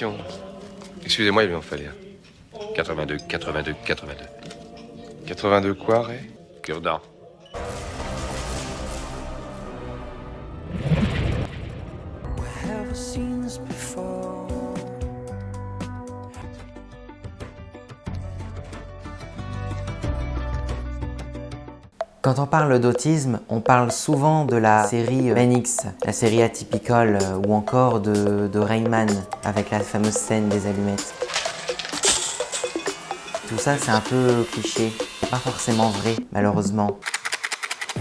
l'émission. Excusez-moi, il m'en fallait un. 82, 82, 82. 82 quoi, Ray? Cure-dent. Quand on parle d'autisme, on parle souvent de la série Ben X, la série Atypical, ou encore de Rayman, avec la fameuse scène des allumettes. Tout ça, c'est un peu cliché, pas forcément vrai, malheureusement.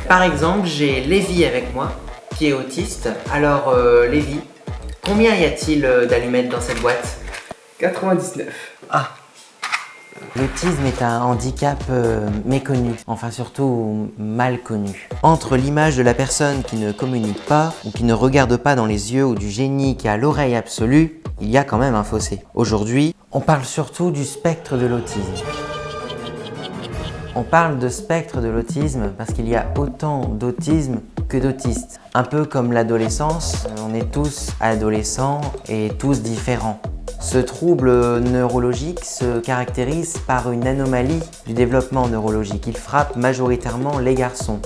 Par exemple, j'ai Lévi avec moi, qui est autiste. Alors, Lévi, combien y a-t-il d'allumettes dans cette boîte? 99. Ah! L'autisme est un handicap méconnu, enfin surtout mal connu. Entre l'image de la personne qui ne communique pas ou qui ne regarde pas dans les yeux ou du génie qui a l'oreille absolue, il y a quand même un fossé. Aujourd'hui, on parle surtout du spectre de l'autisme. On parle de spectre de l'autisme parce qu'il y a autant d'autisme que d'autistes. Un peu comme l'adolescence, on est tous adolescents et tous différents. Ce trouble neurologique se caractérise par une anomalie du développement neurologique. Il frappe majoritairement les garçons.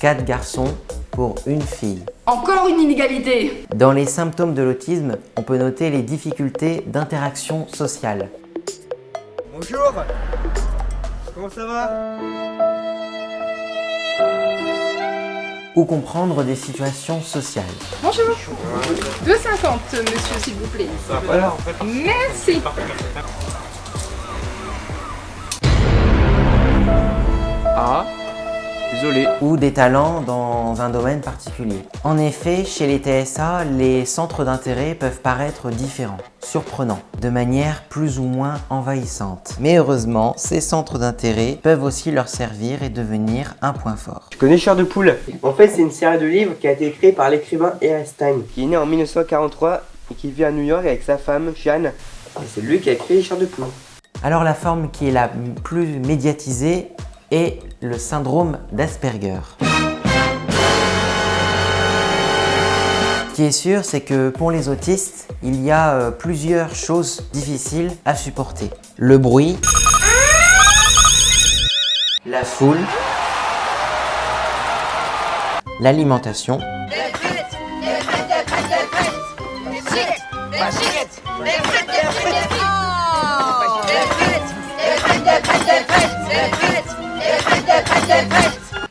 4 garçons pour une fille. Encore une inégalité! Dans les symptômes de l'autisme, on peut noter les difficultés d'interaction sociale. Bonjour. Comment ça va? Ou comprendre des situations sociales. Bonjour! 2,50 monsieur s'il vous plaît. Ça va pas là en fait. Merci! Ah, désolé. Ou des talents dans un domaine particulier. En effet, chez les TSA, les centres d'intérêt peuvent paraître différents, surprenants, de manière plus ou moins envahissante. Mais heureusement, ces centres d'intérêt peuvent aussi leur servir et devenir un point fort. Tu connais Chair de poule? En fait, c'est une série de livres qui a été créée par l'écrivain R.S. Time, qui est né en 1943 et qui vit à New York avec sa femme, Jeanne. Et c'est lui qui a créé Chair de poule. Alors la forme qui est la plus médiatisée est le syndrome d'Asperger. Ce qui est sûr, c'est que pour les autistes, il y a plusieurs choses difficiles à supporter. Le bruit, la foule, l'alimentation,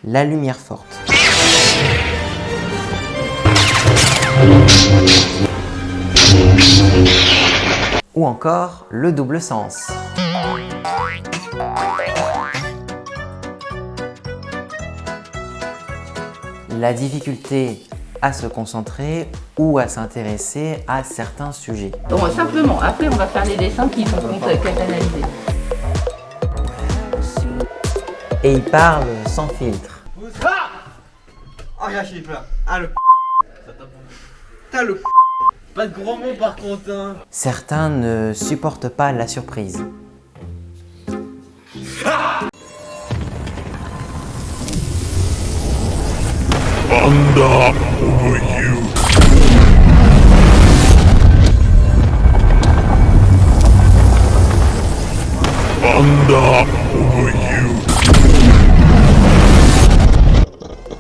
la lumière forte. Ou encore le double sens. La difficulté à se concentrer ou à s'intéresser à certains sujets. Bon, simplement, après on va faire les dessins qui sont canalisés. Et il parle sans filtre. Oh, j'ai lâché les plats. Ah, le T'as le Pas de gros mots par contre, hein. Certains ne supportent pas la surprise. Panda over you. Panda over you.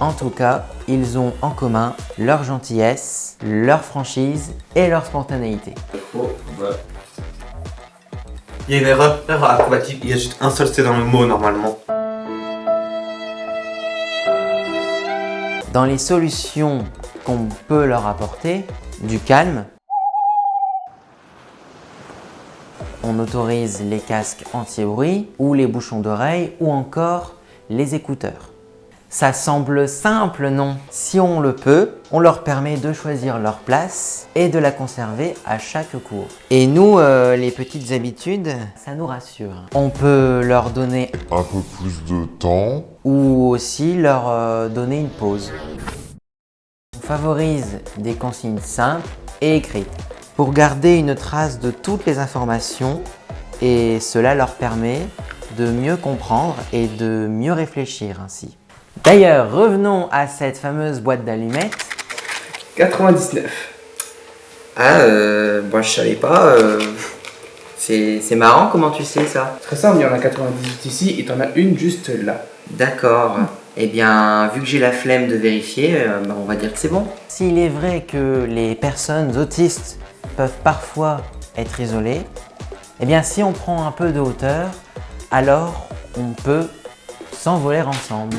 En tout cas, ils ont en commun leur gentillesse, leur franchise et leur spontanéité. Il y a une erreur acrobatique, il y a juste un seul C dans le mot normalement. Dans les solutions qu'on peut leur apporter, du calme, on autorise les casques anti-bruit ou les bouchons d'oreille ou encore les écouteurs. Ça semble simple, non? Si on le peut, on leur permet de choisir leur place et de la conserver à chaque cours. Et nous, les petites habitudes, ça nous rassure. On peut leur donner Un peu plus de temps. ou aussi leur donner une pause. On favorise des consignes simples et écrites pour garder une trace de toutes les informations et cela leur permet de mieux comprendre et de mieux réfléchir ainsi. D'ailleurs, revenons à cette fameuse boîte d'allumettes. 99. Moi je savais pas. C'est marrant, comment tu sais ça? Très simple, il y en a 98 ici et t'en as une juste là. D'accord. Eh bien, vu que j'ai la flemme de vérifier, on va dire que c'est bon. S'il est vrai que les personnes autistes peuvent parfois être isolées, eh bien si on prend un peu de hauteur, alors on peut s'envoler ensemble.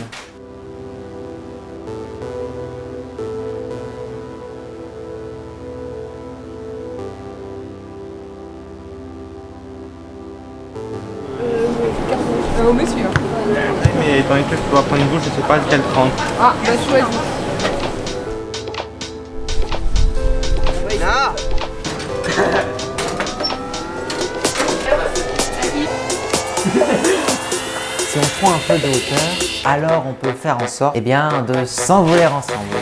Au monsieur. Mais étant donné que je dois prendre une douche, je sais pas lequel prendre. Ah, bah choisis. Si on prend un peu de hauteur, alors on peut faire en sorte de s'envoler ensemble.